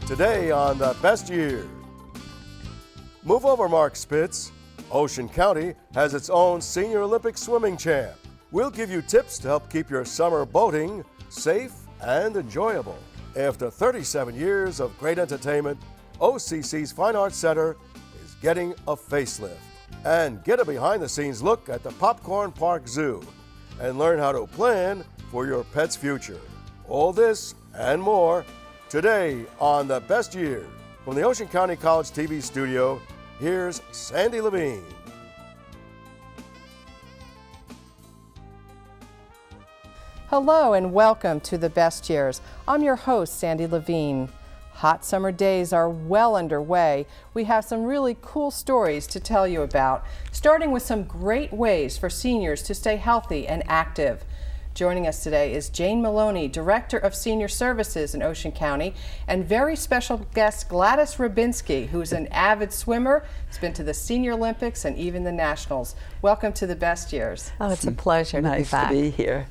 today on The Best Years. Move over, Mark Spitz. Ocean County has its own Senior Olympic swimming champ. We'll give you tips to help keep your summer boating safe and enjoyable. After 37 years of great entertainment, OCC's Fine Arts Center is getting a facelift. And get a behind-the-scenes look at the Popcorn Park Zoo and learn how to plan for your pet's future. All this and more today on The Best Years. From the Ocean County College TV studio, here's Sandy Levine. Hello and welcome to The Best Years. I'm your host, Sandy Levine. Hot summer days are well underway. We have some really cool stories to tell you about, starting with some great ways for seniors to stay healthy and active. Joining us today is Jane Maloney, Director of Senior Services in Ocean County, and very special guest Gladys Rubinski, who's an avid swimmer, has been to the Senior Olympics and even the Nationals. Welcome to The Best Years. Oh, it's a pleasure to be back. Nice to be here.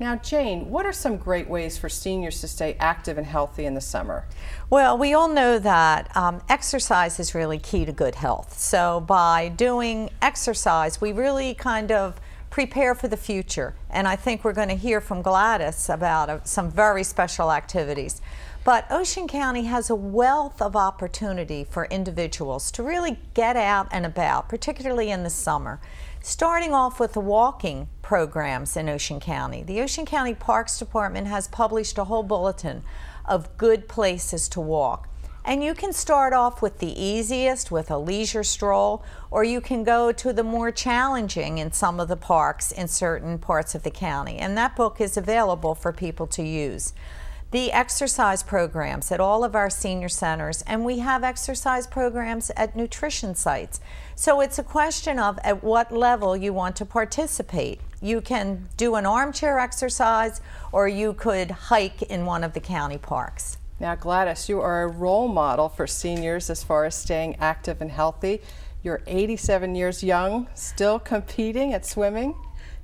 Now, Jane, what are some great ways for seniors to stay active and healthy in the summer? Well, we all know that exercise is really key to good health. So by doing exercise, we really kind of prepare for the future. And I think we're going to hear from Gladys about some very special activities. But Ocean County has a wealth of opportunity for individuals to really get out and about, particularly in the summer. Starting off with the walking programs in Ocean County. The Ocean County Parks Department has published a whole bulletin of good places to walk. And you can start off with the easiest with a leisure stroll, or you can go to the more challenging in some of the parks in certain parts of the county. And that book is available for people to use. The exercise programs at all of our senior centers, and we have exercise programs at nutrition sites. So it's a question of at what level you want to participate. You can do an armchair exercise, or you could hike in one of the county parks. Now, Gladys, you are a role model for seniors as far as staying active and healthy. You're 87 years young, still competing at swimming?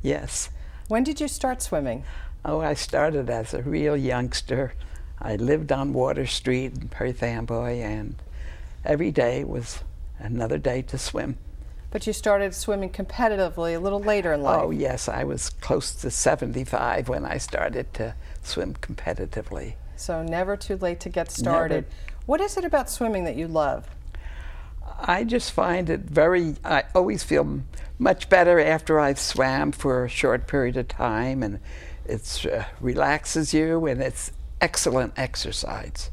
Yes. When did you start swimming? Oh, I started as a real youngster. I lived on Water Street in Perth Amboy, and every day was another day to swim. But you started swimming competitively a little later in life. Oh, yes. I was close to 75 when I started to swim competitively. So never too late to get started. Never. What is it about swimming that you love? I just find it I always feel much better after I've swam for a short period of time, and it relaxes you, and it's excellent exercise.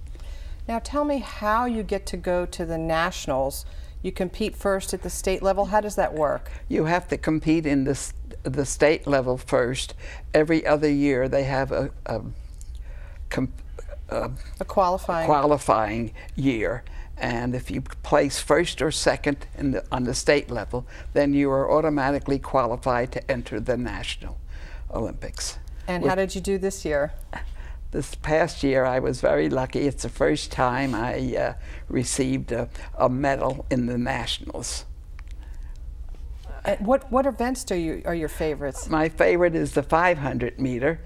Now tell me how you get to go to the Nationals. You compete first at the state level. How does that work? You have to compete in the state level first. Every other year they have a qualifying year, and if you place first or second on the state level, then you are automatically qualified to enter the National Olympics. And how did you do this year? This past year I was very lucky. It's the first time I received a medal in the Nationals. What events are your favorites? My favorite is the 500 meter.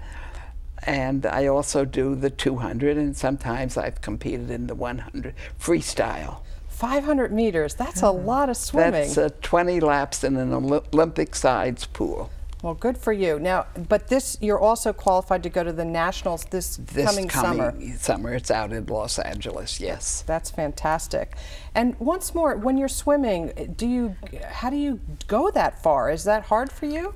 And I also do the 200, and sometimes I've competed in the 100 freestyle. 500 meters, that's a lot of swimming. That's 20 laps in an Olympic-sized pool. Well, good for you. Now, but you're also qualified to go to the Nationals this coming summer. It's out in Los Angeles, yes. That's fantastic. And once more, when you're swimming, how do you go that far? Is that hard for you?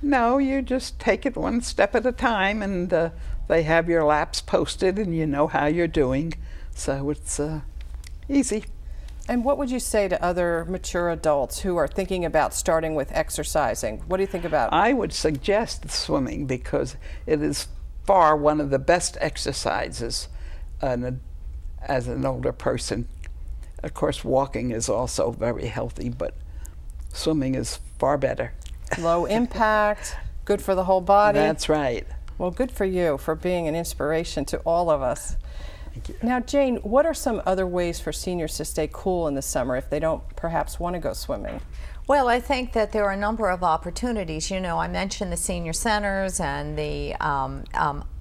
No, you just take it one step at a time, and they have your laps posted, and you know how you're doing, so it's easy. And what would you say to other mature adults who are thinking about starting with exercising? What do you think about it? I would suggest swimming because it is far one of the best exercises as an older person. Of course, walking is also very healthy, but swimming is far better. Low impact, good for the whole body. That's right. Well, good for you for being an inspiration to all of us. Thank you. Now, Jane, what are some other ways for seniors to stay cool in the summer if they don't perhaps want to go swimming? Well, I think that there are a number of opportunities. You know, I mentioned the senior centers and the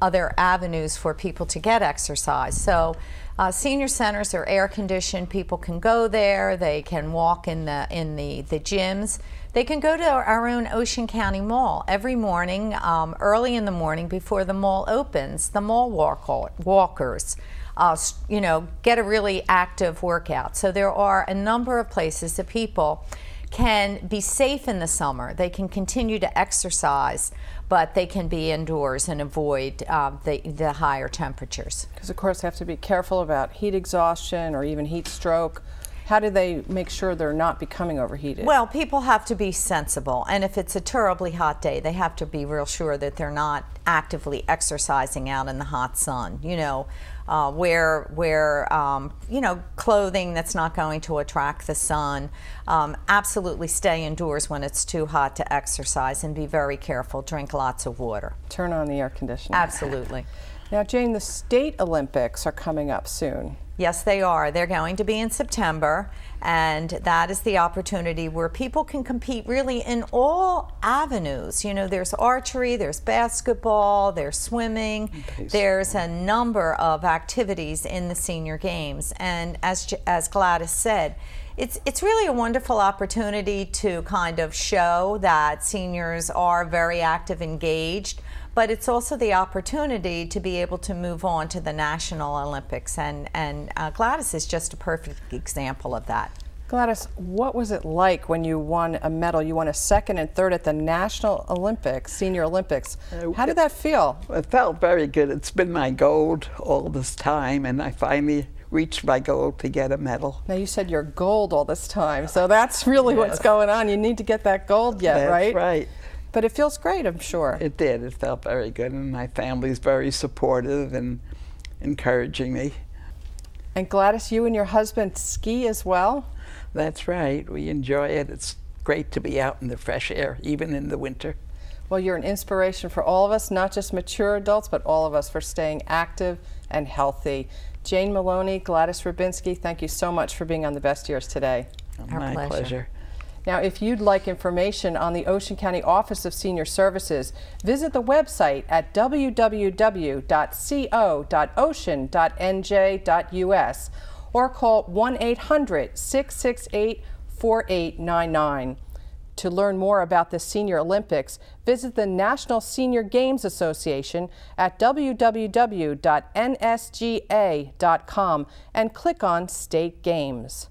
other avenues for people to get exercise. So senior centers are air conditioned. People can go there. They can walk in the gyms. They can go to our own Ocean County Mall every morning, early in the morning before the mall opens. The mall walkers, you know, get a really active workout. So there are a number of places that people can be safe in the summer. They can continue to exercise, but they can be indoors and avoid the higher temperatures. Because of course they have to be careful about heat exhaustion or even heat stroke. How do they make sure they're not becoming overheated? Well, people have to be sensible, and if it's a terribly hot day, they have to be real sure that they're not actively exercising out in the hot sun. You know, wear you know, clothing that's not going to attract the sun. Absolutely stay indoors when it's too hot to exercise, and be very careful. Drink lots of water. Turn on the air conditioning. Absolutely. Now, Jane, the State Olympics are coming up soon. Yes, they are. They're going to be in September, and that is the opportunity where people can compete really in all avenues. You know, there's archery, there's basketball, there's swimming, there's a number of activities in the senior games. And as Gladys said, it's really a wonderful opportunity to kind of show that seniors are very active, engaged, but it's also the opportunity to be able to move on to the National Olympics, and Gladys is just a perfect example of that. Gladys, what was it like when you won a medal? You won a second and third at the National Olympics, Senior Olympics. How did that feel? It felt very good. It's been my goal all this time, and I finally reached my goal to get a medal. Now, you said you're gold all this time, so that's really what's going on. You need to get that gold yet, right? That's right. But it feels great, I'm sure. It did. It felt very good, and my family's very supportive and encouraging me. And Gladys, you and your husband ski as well? That's right. We enjoy it. It's great to be out in the fresh air, even in the winter. Well, you're an inspiration for all of us, not just mature adults, but all of us, for staying active and healthy. Jane Maloney, Gladys Rubinski, thank you so much for being on The Best Years today. My pleasure. Now, if you'd like information on the Ocean County Office of Senior Services, visit the website at www.co.ocean.nj.us or call 1-800-668-4899. To learn more about the Senior Olympics, visit the National Senior Games Association at www.nsga.com and click on State Games.